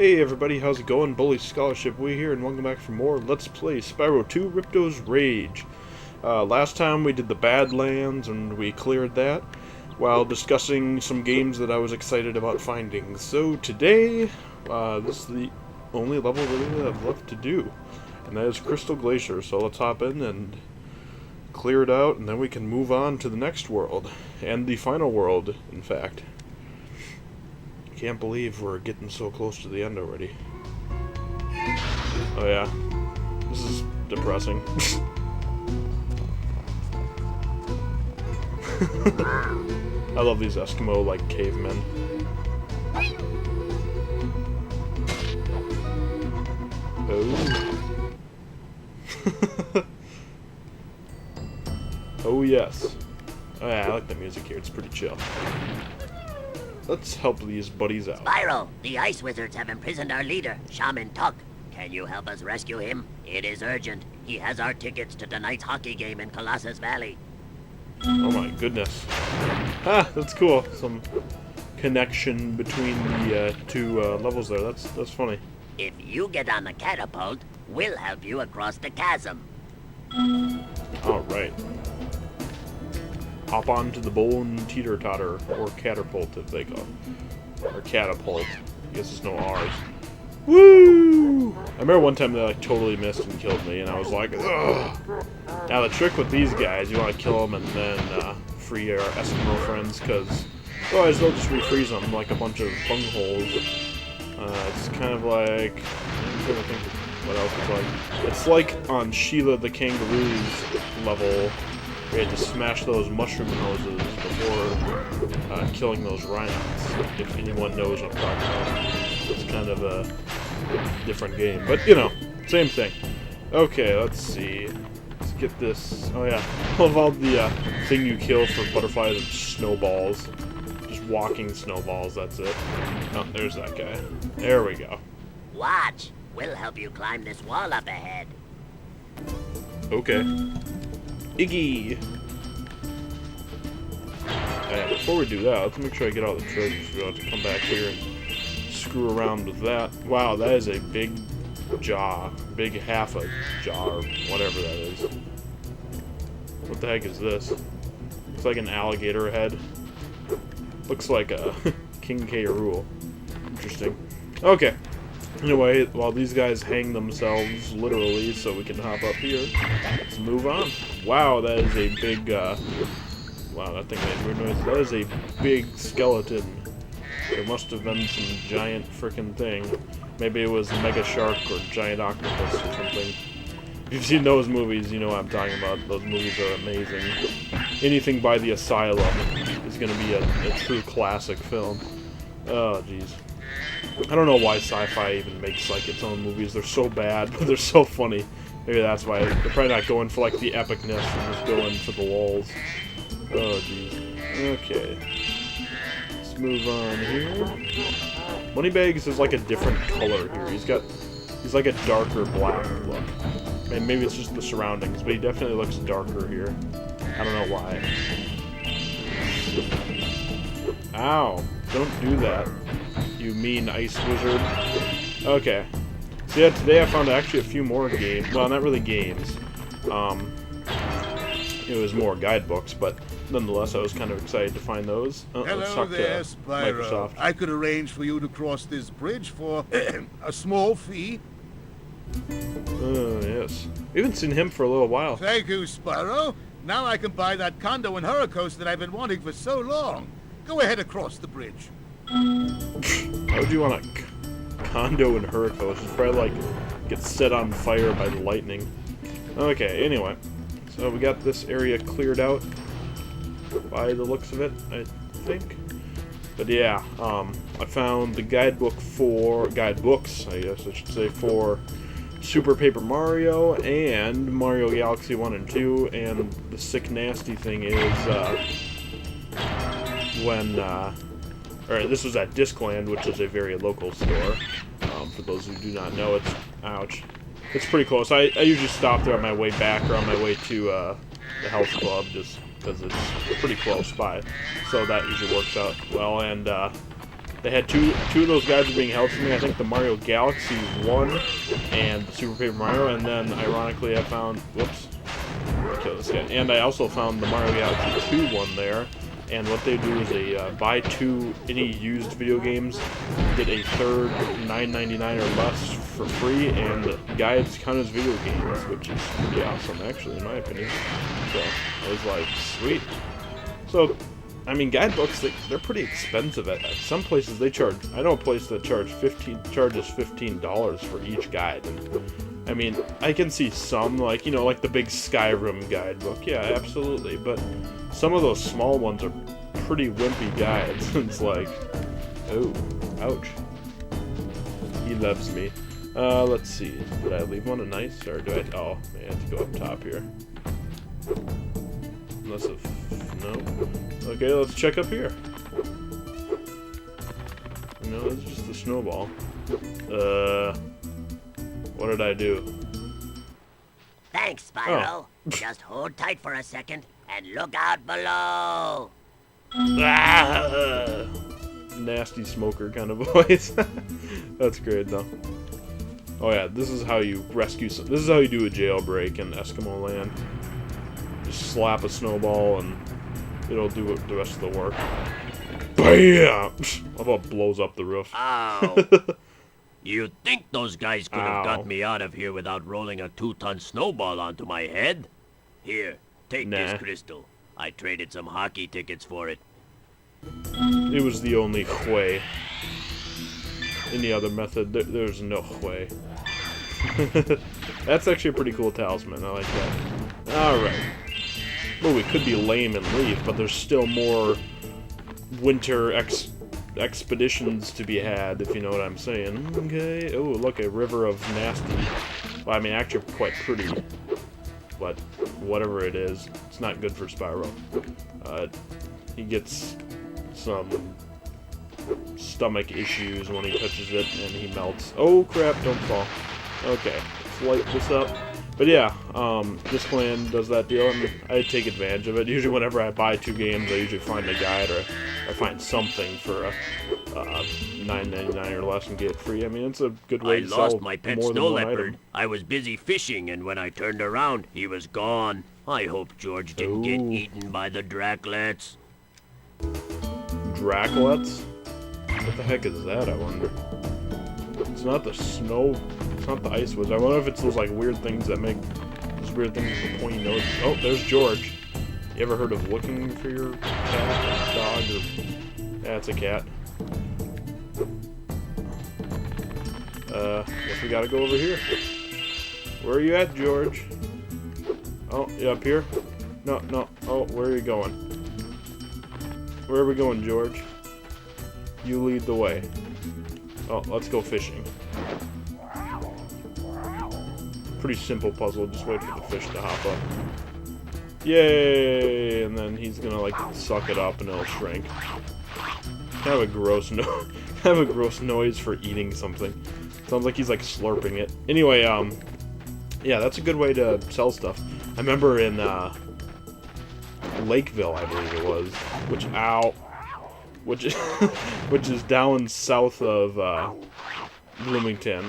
Hey everybody, how's it going? Bully Scholarship Way here, and welcome back for more Let's Play Spyro 2 Ripto's Rage. Last time we did the Badlands, and we cleared that, while discussing some games that I was excited about finding. So today, this is the only level really that I've left to do, and that is Crystal Glacier. So let's hop in and clear it out, and then we can move on to the next world, and the final world, in fact. Can't believe we're getting so close to the end already. Oh yeah, this is depressing. I love these Eskimo like cavemen. Oh. Oh yes. Oh yeah, I like the music here, it's pretty chill. Let's help these buddies out. Spyro, the ice wizards have imprisoned our leader, Shaman Tuck. Can you help us rescue him? It is urgent. He has our tickets to tonight's hockey game in Colossus Valley. Oh my goodness. Ah, that's cool. Some connection between the two levels there. That's funny. If you get on the catapult, we'll help you across the chasm. Alright. Hop on to the bone teeter-totter, or catapult if they go. Or catapult. I guess there's no R's. Woo! I remember one time they like totally missed and killed me, and I was like, ugh! Now the trick with these guys, you want to kill them and then free our Eskimo friends, because otherwise they'll just refreeze them like a bunch of bungholes. It's kind of like... I'm trying to think what else it's like. It's like on Sheila the Kangaroo's level, we had to smash those mushroom houses before killing those rhinos, if anyone knows what I'm talking about. It's kind of a different game, but you know, same thing. Okay, let's see. Let's get this. Oh yeah, I love all the thing you kill for butterflies and snowballs. Just walking snowballs, that's it. Oh, there's that guy. There we go. Watch. We'll help you climb this wall up ahead. Okay. Iggy! Before we do that, let's make sure I get all the treasures. We'll have to come back here and screw around with that. Wow, that is a big jaw. Big half a jaw, or whatever that is. What the heck is this? Looks like an alligator head. Looks like a King K. Rool. Interesting. Okay. Anyway, while these guys hang themselves, literally, so we can hop up here, let's move on. Wow, that is a big, wow, that thing made weird noise. That is a big skeleton. There must have been some giant frickin' thing. Maybe it was Mega Shark or Giant Octopus or something. If you've seen those movies, you know what I'm talking about. Those movies are amazing. Anything by the Asylum is going to be a true classic film. Oh, jeez. I don't know why sci-fi even makes like its own movies. They're so bad, but they're so funny. Maybe that's why they're probably not going for like the epicness. They're just going for the lulz. Oh jeez. Okay. Let's move on here. Moneybags is like a different color here. He's like a darker black look. And maybe it's just the surroundings, but he definitely looks darker here. I don't know why. Ow! Don't do that. You mean ice wizard. Okay. So yeah, today I found actually a few more games. Well, not really games. It was more guidebooks, but nonetheless, I was kind of excited to find those. Hello there, Spyro. Microsoft. I could arrange for you to cross this bridge for a small fee. Oh, yes. We haven't seen him for a little while. Thank you, Spyro. Now I can buy that condo in Hurricane that I've been wanting for so long. Go ahead across the bridge. Why would you want a condo in Hurricane? It's probably like gets set on fire by the lightning. Okay, anyway. So we got this area cleared out by the looks of it, I think. But yeah, I found the guidebooks, I guess I should say, for Super Paper Mario and Mario Galaxy 1 and 2, and the sick nasty thing is, Alright, this was at Discland, which is a very local store. For those who do not know, it's pretty close. I usually stop there on my way back or on my way to the health club, just because it's pretty close by. So that usually works out well. And They had two of those guides were being held for me. I think the Mario Galaxy 1 and the Super Paper Mario, and then ironically I found, whoops, kill this guy. And I also found the Mario Galaxy 2 one there. And what they do is they buy any used video games, get a third $9.99 or less for free, and the guides count as video games, which is pretty awesome, actually, in my opinion. So I was like, sweet. So, I mean, guidebooks, they're pretty expensive at some places. They charge. I know a place that charges $15 for each guide. And, I mean, I can see some, like, you know, like the big Skyrim guidebook. Yeah, absolutely. But some of those small ones are pretty wimpy guides. It's like, oh, ouch. He loves me. Let's see. Did I leave one a nice, or do I? Oh, I have to go up top here. Unless if no. Okay, let's check up here. No, it's just a snowball. What did I do? Thanks, Spyro. Oh. Just hold tight for a second and look out below. Ah! Nasty smoker kind of voice. That's great though. Oh yeah, this is how you rescue. This is how you do a jailbreak in Eskimo Land. Just slap a snowball and it'll do the rest of the work. Bam! How about blows up the roof? Ow. You'd think those guys could have Ow. got me out of here without rolling a 2-ton snowball onto my head. Here, take Nah. this crystal. I traded some hockey tickets for it. It was the only way. Any other method, there's no way. That's actually a pretty cool talisman. I like that. Alright. Well, we could be lame and leave, but there's still more winter expeditions to be had, if you know what I'm saying. Okay. Oh, look, a river of nasty. Well, I mean, actually quite pretty. But whatever it is, it's not good for Spyro. He gets some stomach issues when he touches it, and he melts. Oh crap! Don't fall. Okay, let's light this up. But yeah, this land does that deal, and I take advantage of it. Usually, whenever I buy 2 games, I usually find a guide or I find something for a $9.99 or less and get it free. I mean, it's a good way I to sell lost my pet more than snow one leopard. item. I was busy fishing, and when I turned around, he was gone. I hope George didn't get Ooh. eaten by the Draclets. Draclets? What the heck is that, I wonder? It's not the snow, it's not the ice woods. I wonder if it's those like weird things that make those weird things with the pointy noses. Oh, there's George. You ever heard of looking for your cat, dog, or... Yeah, it's a cat. Guess we gotta go over here. Where are you at, George? Oh, you up here? No, no. Oh, where are you going? Where are we going, George? You lead the way. Oh, let's go fishing. Pretty simple puzzle, just wait for the fish to hop up. Yay! And then he's gonna like suck it up and it'll shrink. Kind of a gross kind of a gross noise for eating something. Sounds like he's like slurping it. Anyway, yeah, that's a good way to sell stuff. I remember in Lakeville, I believe it was, which is down south of Bloomington,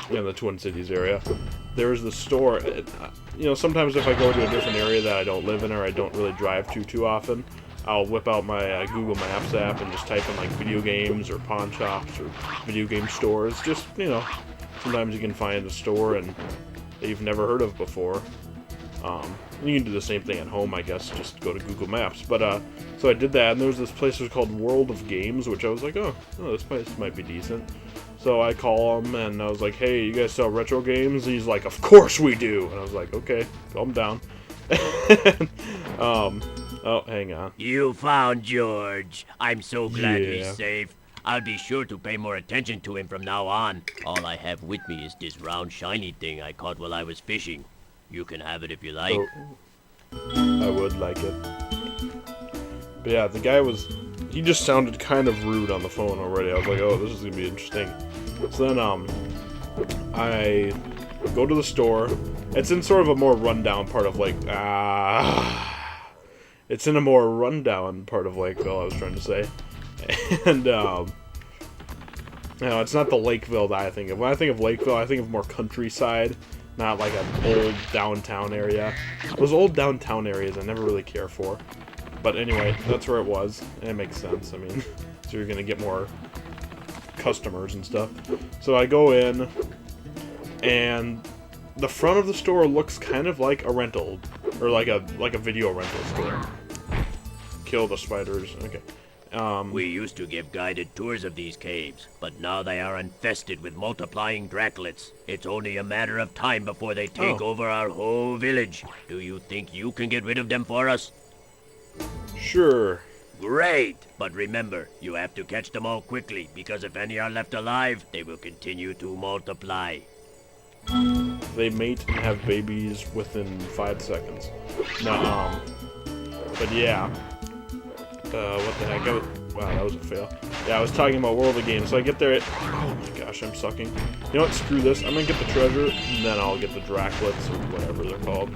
in the Twin Cities area. There's the store. You know, sometimes if I go to a different area that I don't live in or I don't really drive to too often, I'll whip out my Google Maps app and just type in like video games or pawn shops or video game stores. Just, you know, sometimes you can find a store and that you've never heard of before. You can do the same thing at home, I guess, just go to Google Maps. But, so I did that, and there was this place called World of Games, which I was like, oh, this place might be decent. So I call him, and I was like, hey, you guys sell retro games? And he's like, of course we do! And I was like, okay, calm down. Oh, hang on. You found George. I'm so glad Yeah. he's safe. I'll be sure to pay more attention to him from now on. All I have with me is this round shiny thing I caught while I was fishing. You can have it if you like. Oh, I would like it. But yeah, the guy he just sounded kind of rude on the phone already. I was like, oh, this is gonna be interesting. So then, I go to the store. It's in sort of a more rundown part of it's in a more rundown part of Lakeville, I was trying to say. And no, it's not the Lakeville that I think of. When I think of Lakeville, I think of more countryside, not like an old downtown area. Those old downtown areas I never really care for. But anyway, that's where it was, and it makes sense. I mean, so you're gonna get more customers and stuff. So I go in, and the front of the store looks kind of like a rental, or like a video rental store. Kill the spiders. Okay. We used to give guided tours of these caves, but now they are infested with multiplying Draclets. It's only a matter of time before they take over our whole village. Do you think you can get rid of them for us? Sure. Great! But remember, you have to catch them all quickly, because if any are left alive, they will continue to multiply. They mate and have babies within 5 seconds. No, but yeah. What the heck? Wow, that was a fail. Yeah, I was talking about World of Games. So I get there oh my gosh, I'm sucking. You know what? Screw this. I'm gonna get the treasure, and then I'll get the Draclets, or whatever they're called.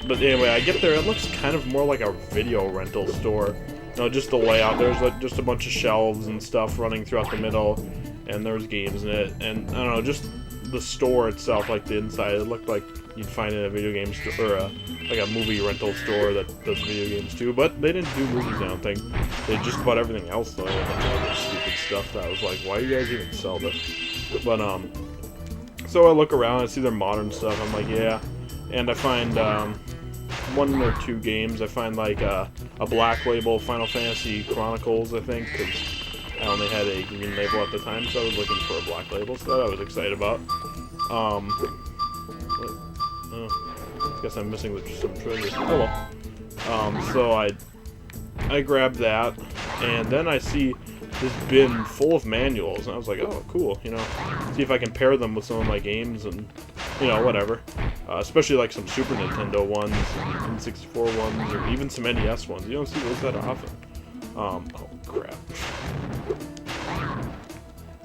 But anyway, I get there. It looks kind of more like a video rental store. You know, just the layout. There's like just a bunch of shelves and stuff running throughout the middle, and there's games in it. And I don't know, just the store itself, like the inside, it looked like you'd find in a video game store, or like a movie rental store that does video games too. But they didn't do movies, I don't think. They just bought everything else though, and a bunch of other stupid stuff that I was like, why do you guys even sell this? But so I look around, I see their modern stuff. I'm like, yeah, and I find 1 or 2 games. I find like a black label Final Fantasy Chronicles, I think, because I only had a green label at the time, so I was looking for a black label, so that I was excited about. I guess I'm missing some treasures. Oh well. So I grabbed that, and then I see this bin full of manuals, and I was like, oh, cool, you know, see if I can pair them with some of my games, and, you know, whatever. Especially like some Super Nintendo ones, and N64 ones, or even some NES ones. You don't see those that often. Oh, crap.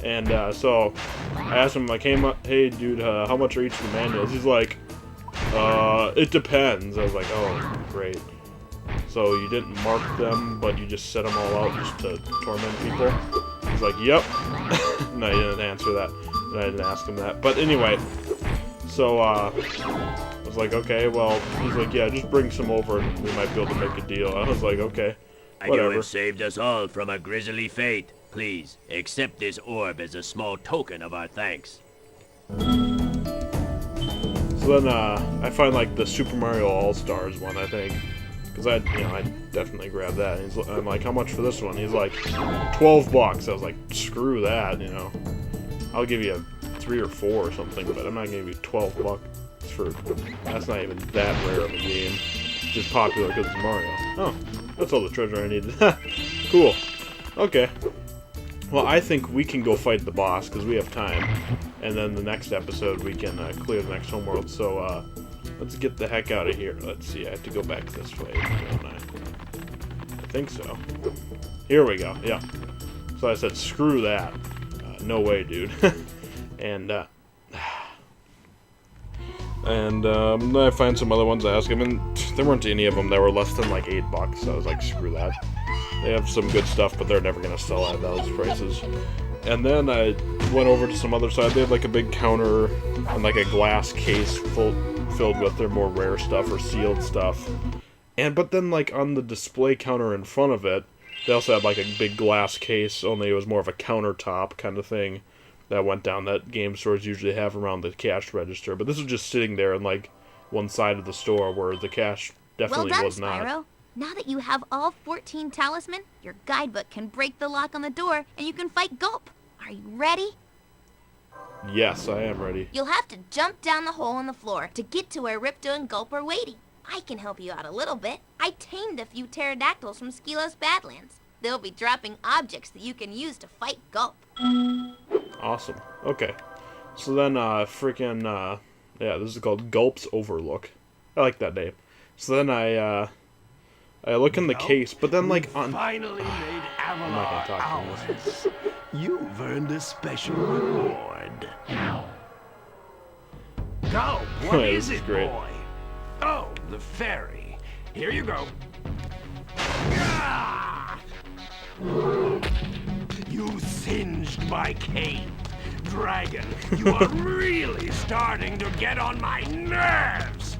And so I asked him, like, hey dude, how much are each of the manuals? He's like, it depends. I was like, oh, great. So you didn't mark them, but you just set them all out just to torment people? He's like, yep. No, he didn't answer that. And I didn't ask him that. But anyway, so I was like, okay, well, he's like, yeah, just bring some over and we might be able to make a deal. I was like, okay, whatever. You have saved us all from a grisly fate. Please, accept this orb as a small token of our thanks. So then, I find, like, the Super Mario All-Stars one, I think. Because I definitely grabbed that. And I'm like, how much for this one? He's like, $12. I was like, screw that, you know. I'll give you 3 or 4 or something, but I'm not gonna give you $12 for... That's not even that rare of a game. It's just popular because it's Mario. Oh, that's all the treasure I needed. Cool. Okay. Well, I think we can go fight the boss, because we have time. And then the next episode, we can clear the next homeworld. So, let's get the heck out of here. Let's see, I have to go back this way, don't I? I think so. Here we go, yeah. So I said, screw that. No way, dude. And then I find some other ones I ask him, and there weren't any of them that were less than like $8. So I was like, screw that. They have some good stuff, but they're never going to sell at those prices. And then I went over to some other side. They have like a big counter and like a glass case filled with their more rare stuff or sealed stuff. But then like on the display counter in front of it, they also had like a big glass case, only it was more of a countertop kind of thing that went down that game stores usually have around the cash register. But this was just sitting there in like one side of the store where the cash definitely was not. Spyro. Now that you have all 14 talisman, your guidebook can break the lock on the door and you can fight Gulp. Are you ready? Yes, I am ready. You'll have to jump down the hole in the floor to get to where Ripto and Gulp are waiting. I can help you out a little bit. I tamed a few pterodactyls from Skelos Badlands. They'll be dropping objects that you can use to fight Gulp. Awesome. Okay. So then, yeah, this is called Gulp's Overlook. I like that name. So then I look in the case, but then like on... Finally made I'm not gonna talk to ours. You've earned a special reward. Go, what is This is it, great. boy? Oh, the fairy. Here you go. Ah! You singed my cape. Dragon, you are really starting to get on my nerves.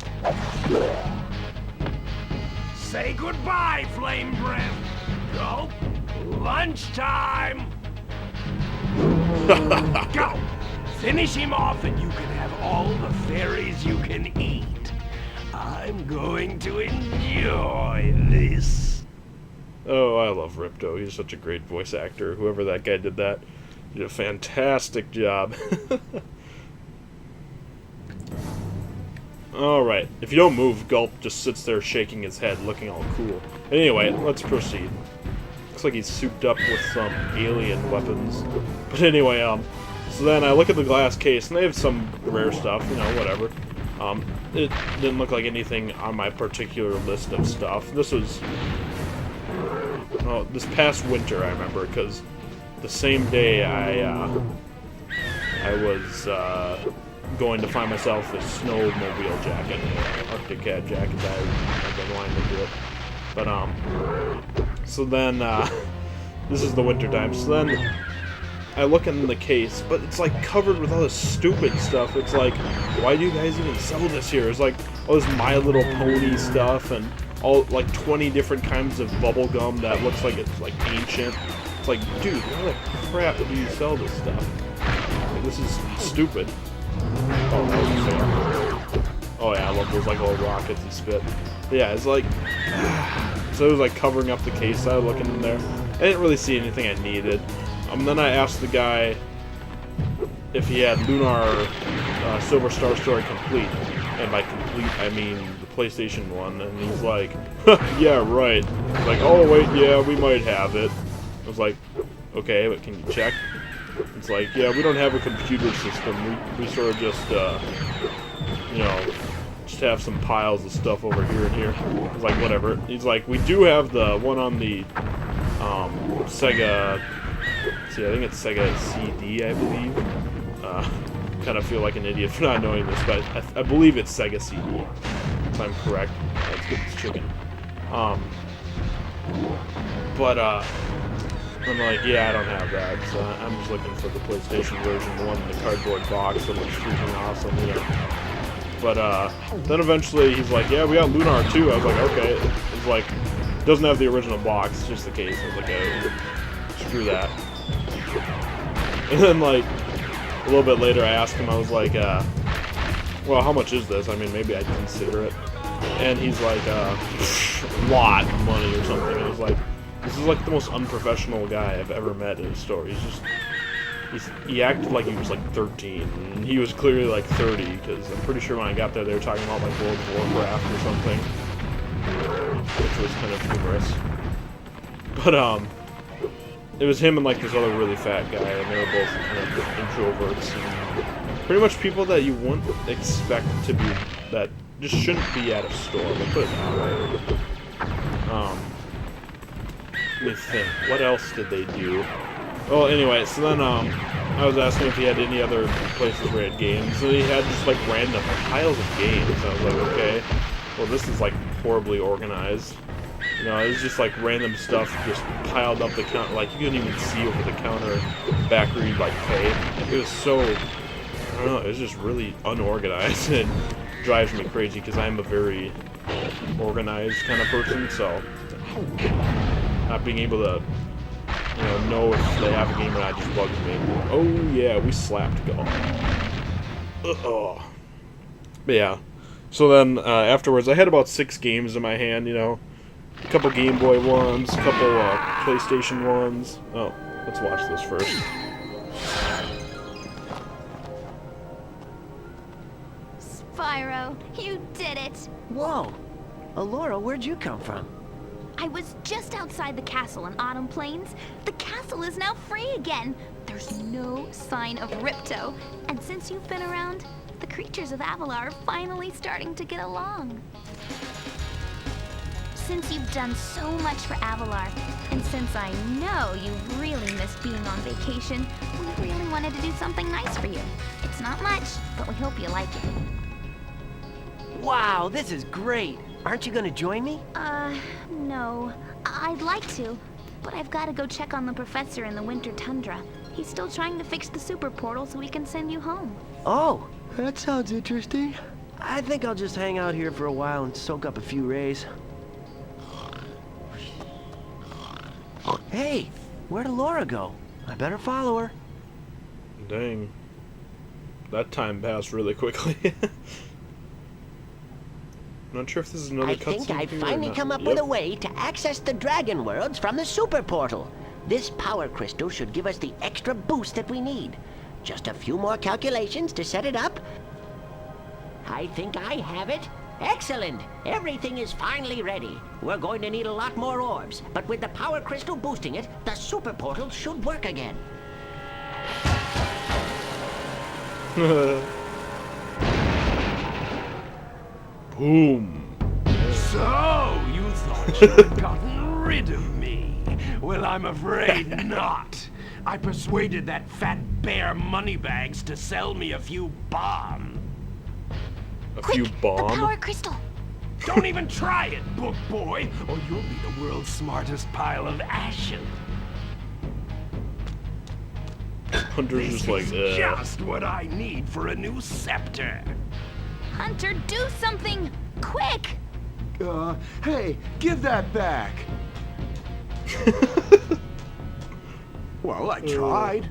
Say goodbye, Flame Breath. Gulp. Lunchtime. Go. Finish him off and you can have all the fairies you can eat. I'm going to enjoy this. Oh, I love Ripto. He's such a great voice actor. Whoever that guy did that did a fantastic job. Alright, if you don't move, Gulp just sits there shaking his head, looking all cool. Anyway, let's proceed. Looks like he's souped up with some alien weapons. But anyway, so then I look at the glass case, and they have some rare stuff, you know, whatever. It didn't look like anything on my particular list of stuff. This was... Oh, this past winter, I remember, because the same day I was going to find myself a snowmobile jacket, Arctic Cat jacket that I've been wanting to do it. But so then this is the winter time. So then I look in the case, but it's like covered with all this stupid stuff. It's like, why do you guys even sell this here? It's like all this My Little Pony stuff and all like 20 different kinds of bubble gum that looks like it's like ancient. It's like, dude, why the crap do you sell this stuff? Like, this is stupid. Oh, that was fair. Oh yeah, I love those like little rockets you spit. But yeah, it's like, so it was like covering up the case. I was looking in there. I didn't really see anything I needed. Then I asked the guy if he had Lunar Silver Star Story complete, and by complete I mean the PlayStation 1. And he's like, yeah, right. He's like, oh wait, yeah, we might have it. I was like, okay, but can you check? It's like, yeah, we don't have a computer system. We sort of just, you know, just have some piles of stuff over here and here. I was like, whatever. He's like, we do have the one on the Sega. See, I think it's Sega CD, I believe. Kind of feel like an idiot for not knowing this, but I believe it's Sega CD. If I'm correct. Let's get this chicken. But I'm like, yeah, I don't have that, so I'm just looking for the PlayStation version, the one in the cardboard box that looks freaking awesome, you know. But then eventually he's like, yeah, we got Lunar too. I was like, okay. It's like, it doesn't have the original box, it's just the case. I was like, oh, screw that. And then like, a little bit later I asked him, I was like, well, how much is this? I mean, maybe I'd consider it. And he's like, a lot of money or something. And I was like, this is like the most unprofessional guy I've ever met in a store. He acted like he was like 13, and he was clearly like 30, because I'm pretty sure when I got there they were talking about like World of Warcraft or something, which was kind of humorous. But it was him and like this other really fat guy, and they were both kind of introverts, and pretty much people that you wouldn't expect to be, that just shouldn't be at a store, let's put it that way. Let me think, what else did they do? Well, anyway, so then I was asking if he had any other places where he had games, and he had just like random piles of games. I was like, okay, well this is like horribly organized. You know, it was just like random stuff just piled up the counter, like you couldn't even see over the counter back where you'd like pay. It was so, I don't know, it was just really unorganized, and it drives me crazy because I'm a very organized kind of person, so not being able to, you know if they have a game or not just bugs me. Oh yeah, we slapped Gulp. But yeah, so then afterwards I had about 6 games in my hand, you know, a couple Game Boy ones, a couple PlayStation ones. Oh, let's watch this first. Spyro, you did it! Whoa! Alora, where'd you come from? I was just outside the castle in Autumn Plains. The castle is now free again. There's no sign of Ripto. And since you've been around, the creatures of Avalar are finally starting to get along. Since you've done so much for Avalar, and since I know you really missed being on vacation, we really wanted to do something nice for you. It's not much, but we hope you like it. Wow, this is great! Aren't you gonna join me? No. I'd like to, But I've got to go check on the professor in the winter tundra. He's still trying to fix the super portal so we can send you home. Oh, that sounds interesting. I think I'll just hang out here for a while and soak up a few rays. Hey, where'd Laura go? I better follow her. Dang. That time passed really quickly. Not sure if this is another I cutscene. think I've here or finally not. come up with a way to access the dragon worlds from the super portal. This power crystal should give us the extra boost that we need. Just a few more calculations to set it up. I think I have it. Excellent! Everything is finally ready. We're going to need a lot more orbs, but with the power crystal boosting it, the super portal should work again. Boom. So, you thought you had gotten rid of me? Well, I'm afraid not. I persuaded that fat bear Moneybags to sell me a few bombs. A few The bomb. power crystal. Don't even try it, book boy, or you'll be the world's smartest pile of ashes. Hunter's This just like, is just what I need for a new scepter. Hunter, do something! Quick! Hey, give that back. Well, I tried.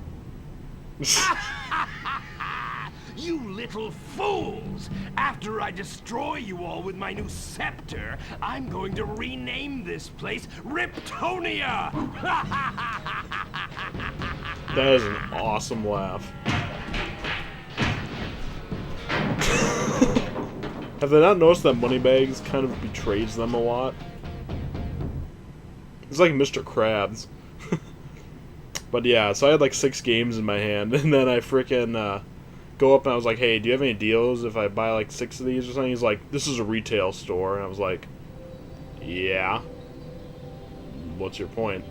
You little fools! After I destroy you all with my new scepter, I'm going to rename this place Riptonia! that is an awesome laugh. Have they not noticed that Moneybags kind of betrays them a lot? It's like Mr. Krabs. But yeah, so I had like 6 games in my hand, and then I frickin' go up and I was like, hey, do you have any deals if I buy like 6 of these or something? He's like, this is a retail store. And I was like, yeah. What's your point?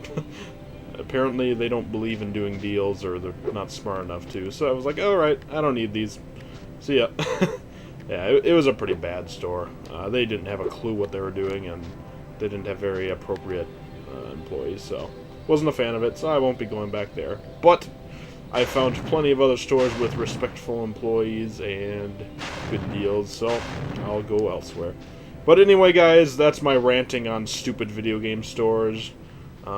Apparently they don't believe in doing deals, or they're not smart enough to. So I was like, alright, I don't need these. See ya. Yeah, it was a pretty bad store. They didn't have a clue what they were doing, and they didn't have very appropriate employees, so wasn't a fan of it, so I won't be going back there. But I found plenty of other stores with respectful employees and good deals, so I'll go elsewhere. But anyway, guys, that's my ranting on stupid video game stores,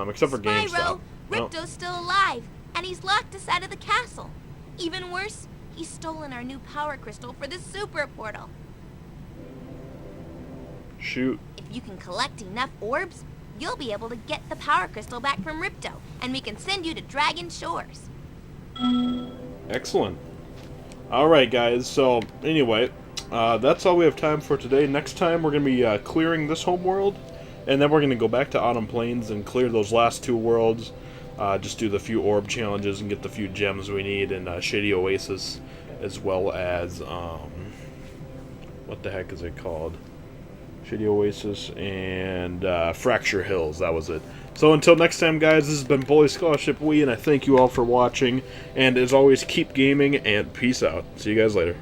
except for GameStop. Spyro, Well, Ripto's still alive, and he's locked us out of the castle. Even worse, he's stolen our new power crystal for the super portal. shoot. If you can collect enough orbs, you'll be able to get the power crystal back from Ripto, and we can send you to Dragon Shores. Excellent. Alright, guys, so anyway, that's all we have time for today. Next time we're going to be clearing this homeworld, and then we're going to go back to Autumn Plains and clear those last 2 worlds. Just do the few orb challenges and get the few gems we need in Shady Oasis, as well as, what the heck is it called? Shady Oasis and Fracture Hills, that was it. So until next time, guys, this has been Bully Scholarship Wii, and I thank you all for watching. And as always, keep gaming, and peace out. See you guys later.